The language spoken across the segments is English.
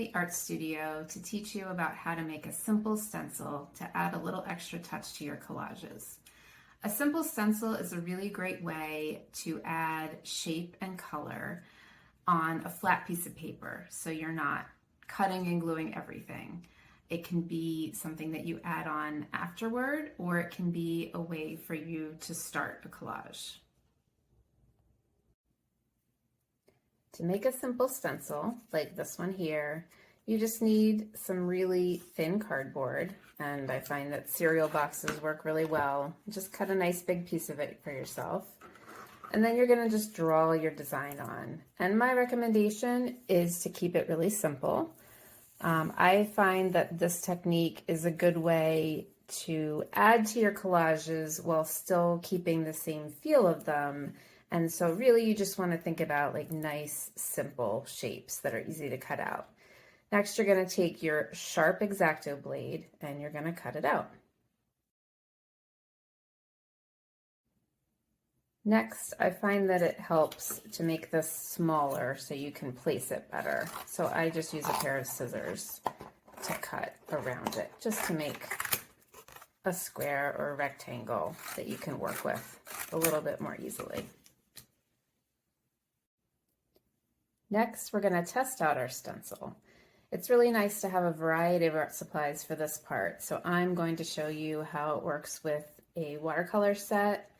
the art studio to teach you about how to make a simple stencil to add a little extra touch to your collages. A simple stencil is a really great way to add shape and color on a flat piece of paper, so you're not cutting and gluing everything. It can be something that you add on afterward, or it can be a way for you to start a collage. To make a simple stencil, like this one here, you just need some really thin cardboard, and I find that cereal boxes work really well. Just cut a nice big piece of it for yourself. And then you're gonna just draw your design on. And my recommendation is to keep it really simple. I find that this technique is a good way to add to your collages while still keeping the same feel of them. And so really you just want to think about like nice, simple shapes that are easy to cut out. Next, you're going to take your sharp X-Acto blade and you're going to cut it out. Next, I find that it helps to make this smaller so you can place it better. So I just use a pair of scissors to cut around it, just to make a square or a rectangle that you can work with a little bit more easily. Next, we're going to test out our stencil. It's really nice to have a variety of art supplies for this part, so I'm going to show you how it works with a watercolor set,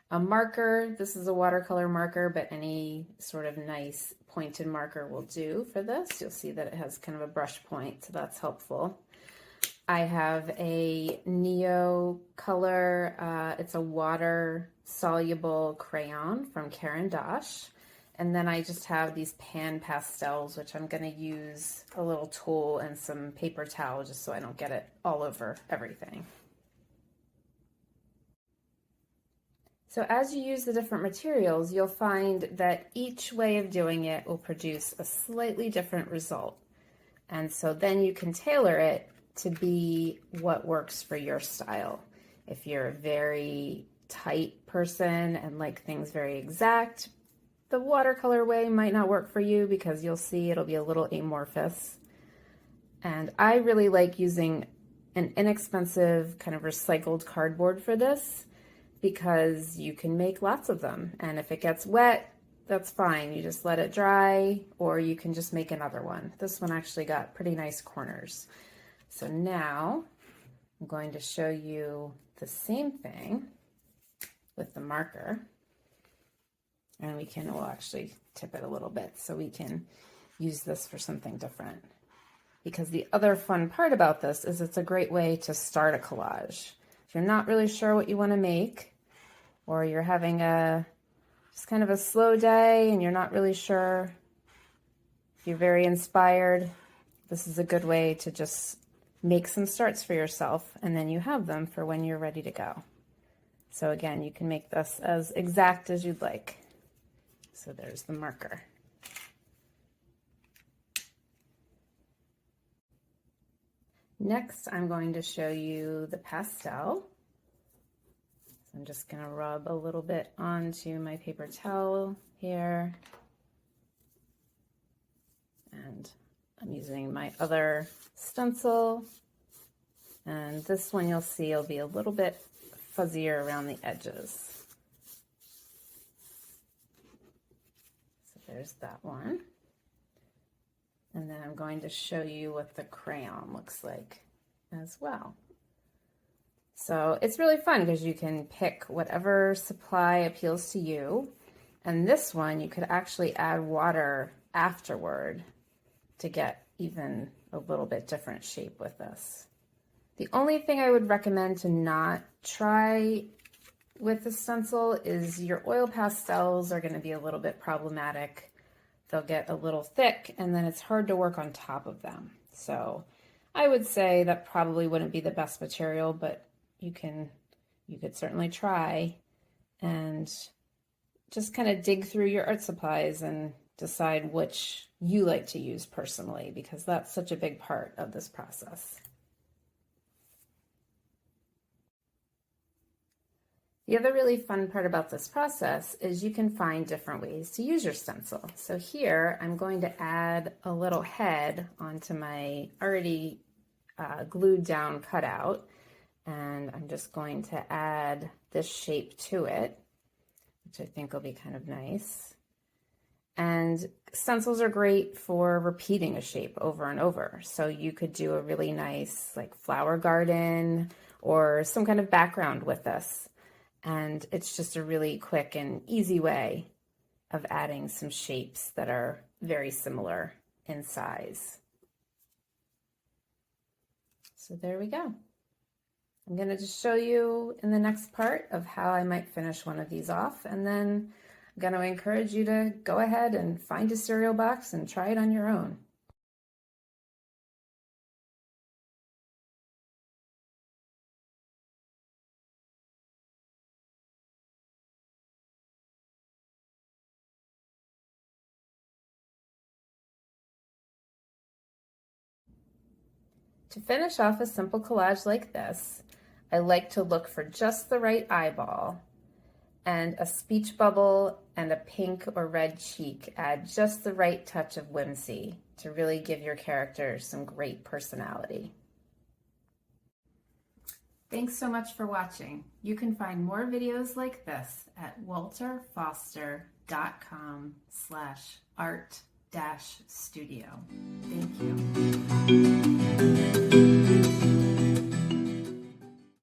a marker. This is a watercolor marker, but any sort of nice pointed marker will do for this. You'll see that it has kind of a brush point, so that's helpful. I have a Neo color, it's a water-soluble crayon from Caran d'Ache. And then I just have these pan pastels, which I'm going to use a little tool and some paper towel just so I don't get it all over everything. So as you use the different materials, you'll find that each way of doing it will produce a slightly different result. And so then you can tailor it to be what works for your style. If you're a very tight person and like things very exact, the watercolor way might not work for you because you'll see it'll be a little amorphous. And I really like using an inexpensive kind of recycled cardboard for this because you can make lots of them. And if it gets wet, that's fine. You just let it dry, or you can just make another one. This one actually got pretty nice corners. So now I'm going to show you the same thing with the marker. And we'll actually tip it a little bit so we can use this for something different. Because the other fun part about this is it's a great way to start a collage. If you're not really sure what you want to make, or you're having just kind of a slow day and you're not really sure, if you're very inspired, this is a good way to just make some starts for yourself, and then you have them for when you're ready to go. So again, you can make this as exact as you'd like. So there's the marker. Next, I'm going to show you the pastel. So I'm just going to rub a little bit onto my paper towel here. And I'm using my other stencil. And this one you'll see will be a little bit fuzzier around the edges. There's that one. And then I'm going to show you what the crayon looks like as well. So it's really fun because you can pick whatever supply appeals to you. And this one, you could actually add water afterward to get even a little bit different shape with this. The only thing I would recommend to not try with the stencil is your oil pastels are going to be a little bit problematic. They'll get a little thick and then it's hard to work on top of them. So I would say that probably wouldn't be the best material, but you could certainly try and just kind of dig through your art supplies and decide which you like to use personally, because that's such a big part of this process. The other really fun part about this process is you can find different ways to use your stencil. So here I'm going to add a little head onto my already glued down cutout, and I'm just going to add this shape to it, which I think will be kind of nice. And stencils are great for repeating a shape over and over. So you could do a really nice like flower garden or some kind of background with this. And it's just a really quick and easy way of adding some shapes that are very similar in size. So there we go. I'm going to just show you in the next part of how I might finish one of these off, and then I'm going to encourage you to go ahead and find a cereal box and try it on your own. To finish off a simple collage like this, I like to look for just the right eyeball, and a speech bubble and a pink or red cheek add just the right touch of whimsy to really give your character some great personality. Thanks so much for watching. You can find more videos like this at walterfoster.com/art-studio. Thank you.